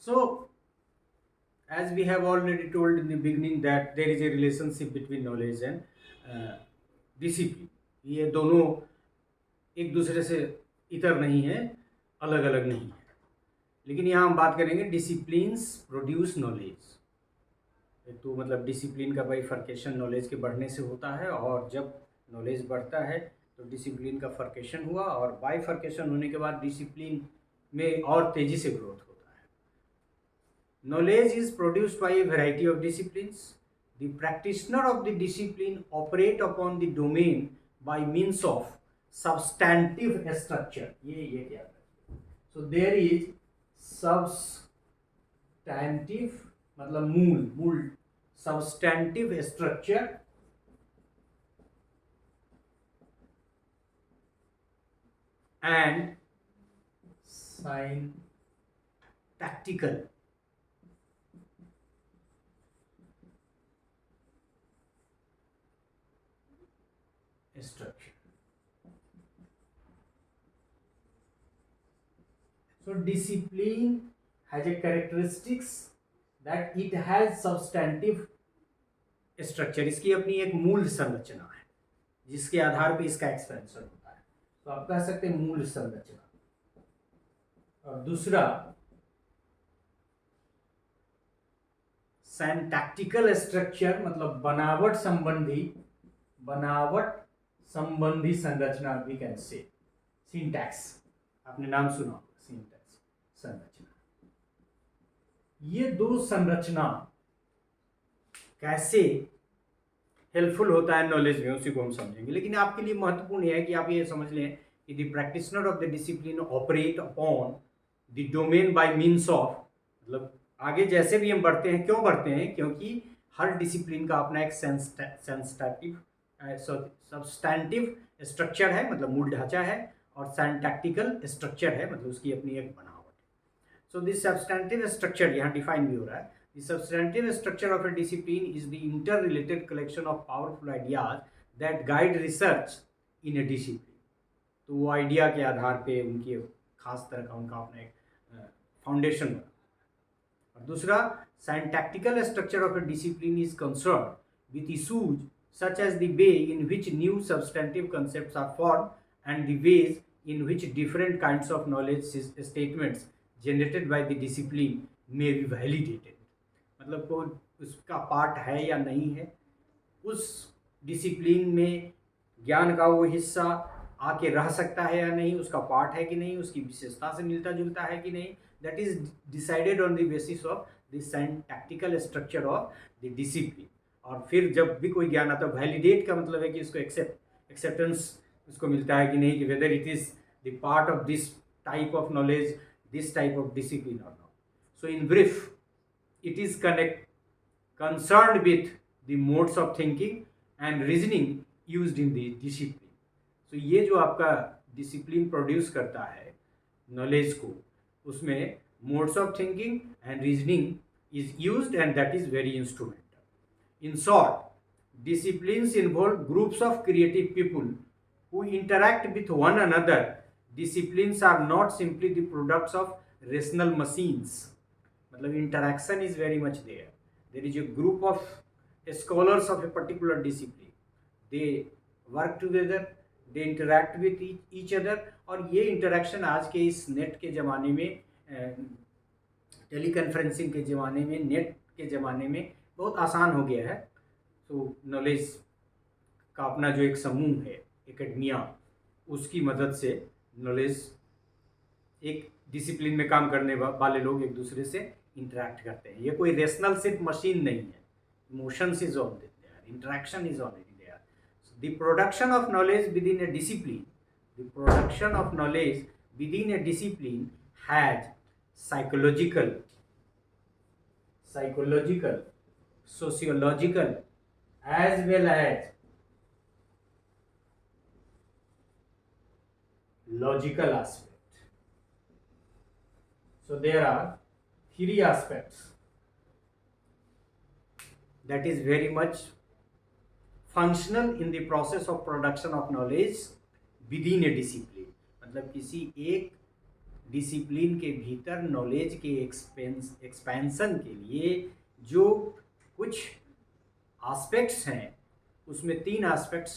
So, as we have already told in the beginning that there is a relationship between knowledge and discipline. ये दोनों एक दूसरे से इतर नहीं है, अलग अलग नहीं है. लेकिन यहाँ हम बात करेंगे डिसिप्लिन्स प्रोड्यूस नॉलेज. तो मतलब डिसिप्लिन का बाइफर्केशन नॉलेज के बढ़ने से होता है, और जब नॉलेज बढ़ता है तो डिसिप्लिन का फर्केशन हुआ, और बाइफर्केशन होने के बाद डिसिप्लिन में और तेज़ी से ग्रोथ होता है. Knowledge is produced by a variety of disciplines. The practitioner of the discipline operate upon the domain by means of substantive structure. ये क्या है? So there is substantive मतलब मूल substantive structure and syntactical structure. So discipline has a characteristics that it has substantive structure. इसकी अपनी एक मूल संरचना है जिसके आधार पे इसका एक्सपेंशन होता है. तो आप कह सकते हैं मूल संरचना. और दूसरा सिंटैक्टिकल स्ट्रक्चर मतलब बनावट संबंधी संरचना. वी कैन से सिंटैक्स, आपने नाम सुना होगा, सिंटैक्स संरचना. ये दो संरचना कैसे हेल्पफुल होता है नॉलेज में, उसी को हम समझेंगे. लेकिन आपके लिए महत्वपूर्ण है कि आप ये समझ लें कि the practitioner of the discipline operate upon the domain bye means of, मतलब आगे जैसे भी हम बढ़ते हैं, क्यों बढ़ते हैं, क्योंकि हर डिसिप्लिन का अपना एक सब्सटैंटिव स्ट्रक्चर है, मतलब मूल ढांचा है, और सिंटैक्टिकल स्ट्रक्चर है, मतलब उसकी अपनी एक बनावट है. सो दिस सब्सटैंटिव स्ट्रक्चर यहाँ डिफाइन भी हो रहा है. The substantive structure of a discipline is the interrelated collection of powerful ideas that guide research in a discipline. तो वो आइडिया के आधार पे उनकी खास तरह का उनका अपना एक फाउंडेशन बना. और दूसरा, syntactical structure of a discipline is concerned with issues such as the way in which new substantive concepts are formed and the ways in which different kinds of knowledge statements generated by the discipline may be validated. मतलब कोई उसका part है या नहीं है, उस discipline में ज्ञान का वो हिस्सा आके रह सकता है या नहीं, उसका पार्ट है कि नहीं, उसकी विशेषता से मिलता जुलता है कि नहीं, that is decided on the basis of the syntactical structure of the discipline. और फिर जब भी कोई ज्ञान आता है, वैलिडेट का मतलब है कि उसको एक्सेप्टेंस उसको मिलता है कि नहीं, कि whether it is the part of this type of knowledge, this type of discipline और not. So in brief, it is concerned with the modes of thinking and reasoning used in the discipline. So ये जो आपका discipline produce करता है knowledge को, उसमें modes of thinking and reasoning is used and that is very instrumental. In short, disciplines involve groups of creative people who interact with one another. Disciplines are not simply the products of rational machines. मतलब interaction is very much there. There is a group of scholars of a particular discipline. They work together, they interact with each other. और ये interaction आज के इस net के ज़माने में, teleconferencing के ज़माने में, नेट के ज़माने में बहुत आसान हो गया है. तो नॉलेज का अपना जो एक समूह है, एकेडमिया, उसकी मदद से नॉलेज, एक डिसिप्लिन में काम करने वाले लोग एक दूसरे से इंटरेक्ट करते हैं. ये कोई रेशनल सिर्फ मशीन नहीं है. Emotions is on there, interaction is already there. The production of knowledge within a discipline, the production of knowledge within a discipline has psychological, sociological as well as logical aspect. So there are three aspects that is very much functional in the process of production of knowledge within a discipline. मतलब किसी एक discipline के भीतर knowledge के expansion के लिए जो कुछ एस्पेक्ट्स हैं, उसमें 3 एस्पेक्ट्स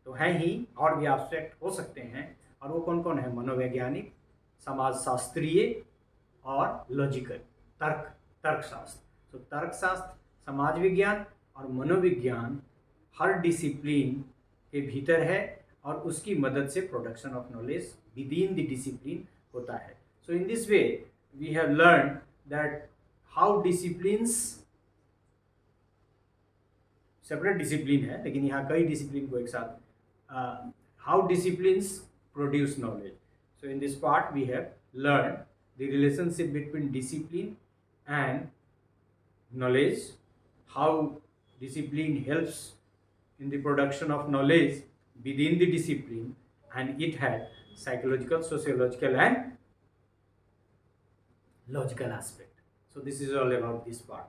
तो हैं ही, और भी एस्पेक्ट हो सकते हैं। और वो कौन कौन है? मनोवैज्ञानिक, समाजशास्त्रीय और लॉजिकल, तर्कशास्त्र। तो तर्कशास्त्र, समाज विज्ञान और मनोविज्ञान हर डिसिप्लिन के भीतर है और उसकी मदद से production of knowledge within the discipline होता है। So in this way we have learn that how disciplines, separate discipline है लेकिन यहाँ कई डिसिप्लिन को एक साथ, how disciplines produce knowledge. So in this part we have learn the relationship between discipline and knowledge, how discipline helps in the production of knowledge within the discipline, and it had psychological, sociological and logical aspect. So this is all about this part.